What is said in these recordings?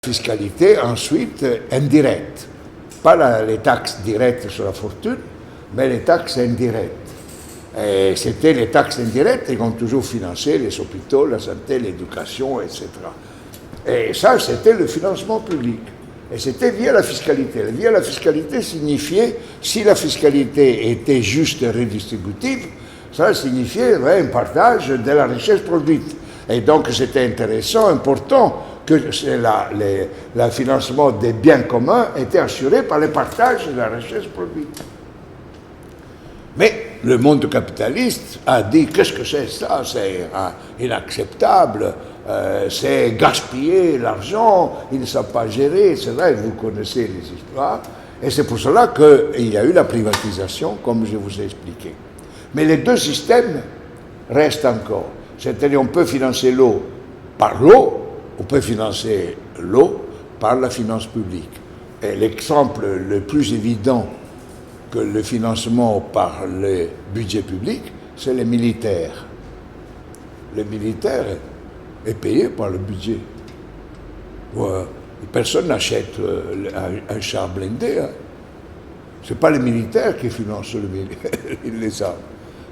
fiscalité ensuite indirecte. Pas les taxes directes sur la fortune, mais les taxes indirectes. Et c'était les taxes indirectes qui ont toujours financé les hôpitaux, la santé, l'éducation, etc. Et ça, c'était le financement public. Et c'était via la fiscalité. Via la fiscalité signifiait, si la fiscalité était juste et redistributive, ça signifiait un partage de la richesse produite. Et donc c'était intéressant, important, que le financement des biens communs était assuré par le partage de la richesse produite. Mais le monde capitaliste a dit, qu'est-ce que c'est ça? C'est inacceptable, c'est gaspiller l'argent, ils ne savent pas gérer, etc. Et vous connaissez les histoires. Et c'est pour cela qu'il y a eu la privatisation, comme je vous ai expliqué. Mais les deux systèmes restent encore. C'est-à-dire on peut financer l'eau par l'eau, on peut financer l'eau par la finance publique. Et l'exemple le plus évident que le financement par le budget public, c'est les militaires. Le militaire est payé par le budget. Personne n'achète un char blindé. Hein. Ce n'est pas les militaires qui financent les armes,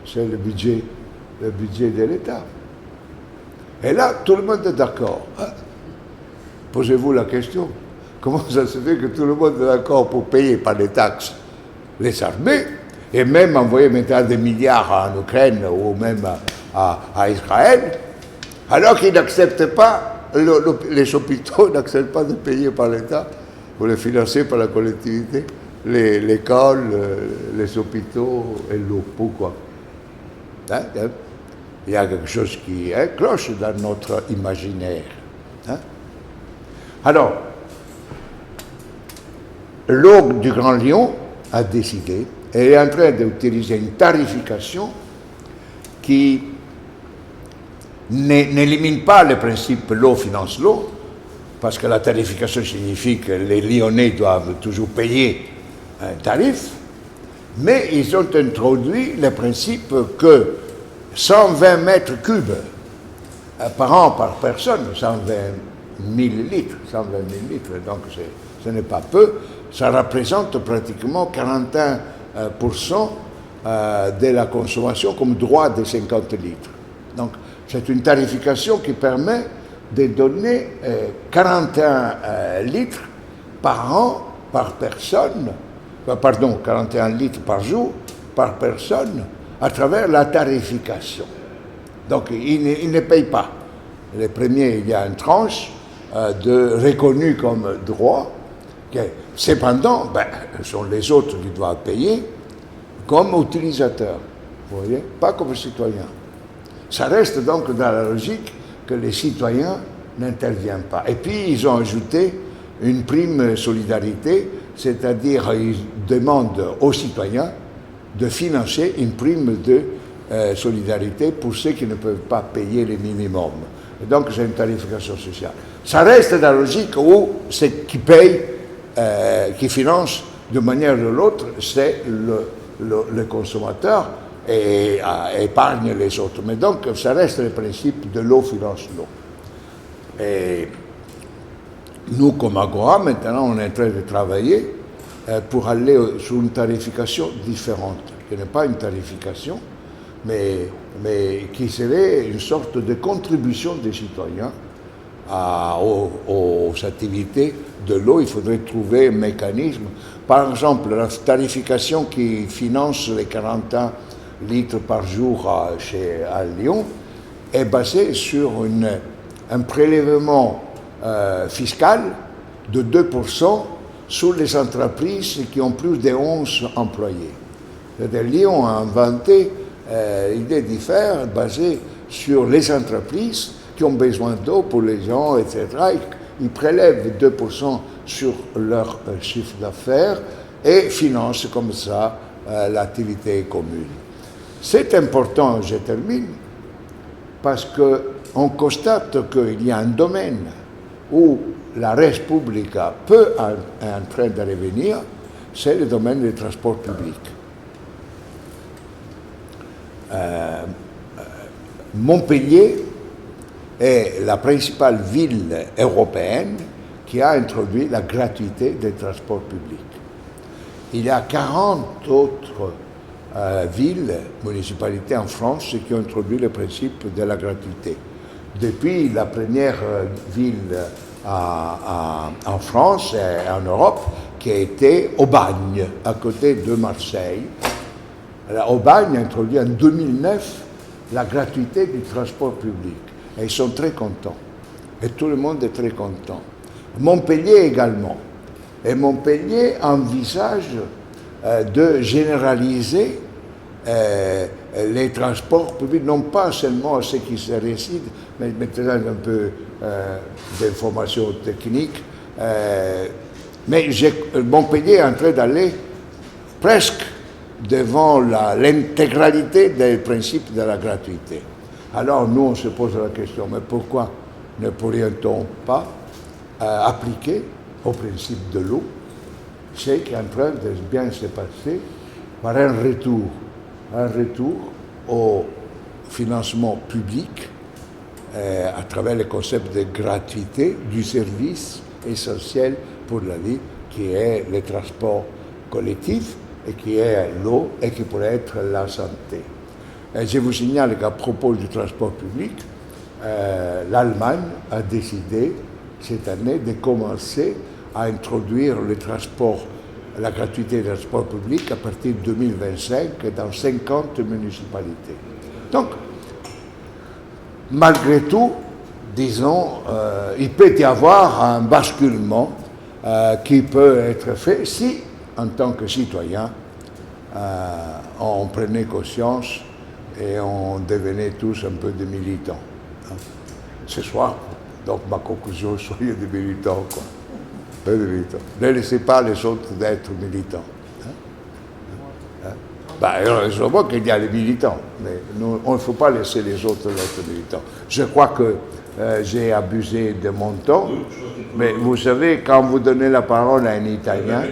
c'est le budget de l'État. Et là, tout le monde est d'accord. Hein. Posez-vous la question. Comment ça se fait que tout le monde est d'accord pour payer par les taxes les armées, et même envoyer maintenant des milliards en Ukraine ou même à Israël, alors qu'ils n'acceptent pas, les hôpitaux n'acceptent pas de payer par l'État pour les financer par la collectivité, l'école, les hôpitaux et l'eau. Pourquoi? Hein? Il y a quelque chose qui cloche dans notre imaginaire. Hein? Alors, l'eau du Grand Lyon a décidé, elle est en train d'utiliser une tarification qui n'élimine pas le principe l'eau finance l'eau, parce que la tarification signifie que les Lyonnais doivent toujours payer un tarif, mais ils ont introduit le principe que 120 mètres cubes par an par personne, 120 000 litres, donc ce n'est pas peu, ça représente pratiquement 41% de la consommation comme droit de 50 litres. Donc c'est une tarification qui permet de donner 41 litres par an, par personne, 41 litres par jour, par personne, à travers la tarification. Donc il ne paye pas. Les premiers, il y a une tranche reconnue comme droit. Cependant, ce sont les autres qui doivent payer comme utilisateurs, vous voyez, pas comme citoyens. Ça reste donc dans la logique que les citoyens n'interviennent pas. Et puis, ils ont ajouté une prime solidarité, c'est-à-dire ils demandent aux citoyens de financer une prime de solidarité pour ceux qui ne peuvent pas payer le minimum. Et donc, c'est une tarification sociale. Ça reste dans la logique où ce qui paye, qui finance de manière ou de l'autre, c'est le consommateur et épargne les autres. Mais donc, ça reste le principe de l'eau finance l'eau. Et nous, comme Agora, maintenant, on est en train de travailler pour aller sur une tarification différente, qui n'est pas une tarification, mais qui serait une sorte de contribution des citoyens aux activités de l'eau. Il faudrait trouver un mécanisme. Par exemple, la tarification qui finance les 41 litres par jour à Lyon est basée sur un prélèvement fiscal de 2% sur les entreprises qui ont plus de 11 employés. C'est-à-dire, Lyon a inventé l'idée d'y faire basée sur les entreprises qui ont besoin d'eau pour les gens, etc. Ils prélèvent 2% sur leur chiffre d'affaires et financent comme ça l'activité commune. C'est important, je termine, parce qu'on constate qu'il y a un domaine où la res publica peut être en train de revenir, c'est le domaine des transports publics. Montpellier est la principale ville européenne qui a introduit la gratuité des transports publics. Il y a 40 autres villes, municipalités en France qui ont introduit le principe de la gratuité. Depuis la première ville en France et en Europe, qui a été Aubagne, à côté de Marseille. Alors, Aubagne a introduit en 2009 la gratuité du transport public. Et ils sont très contents. Et tout le monde est très content. Montpellier également. Et Montpellier envisage de généraliser les transports publics, non pas seulement à ceux qui se résident, mais maintenant un peu d'informations techniques. Mais Montpellier est en train d'aller presque devant l'intégralité des principes de la gratuité. Alors nous, on se pose la question, mais pourquoi ne pourrait-on pas appliquer au principe de l'eau ce qui est en train de bien se passer par un retour au financement public à travers le concept de gratuité du service essentiel pour la vie, qui est le transport collectif et qui est l'eau et qui pourrait être la santé. Et je vous signale qu'à propos du transport public, l'Allemagne a décidé cette année de commencer à introduire la gratuité des transports publics à partir de 2025 dans 50 municipalités. Donc, malgré tout, disons, il peut y avoir un basculement qui peut être fait si, en tant que citoyen, on prenait conscience et on devenait tous un peu des militants. Ce soir, donc ma conclusion, soyez des militants, quoi. Des militants. Ne laissez pas les autres d'être militants. Heureusement qu'il y a les militants, mais nous, on ne faut pas laisser les autres être militants. Je crois que j'ai abusé de mon temps, mais vous savez, quand vous donnez la parole à un Italien,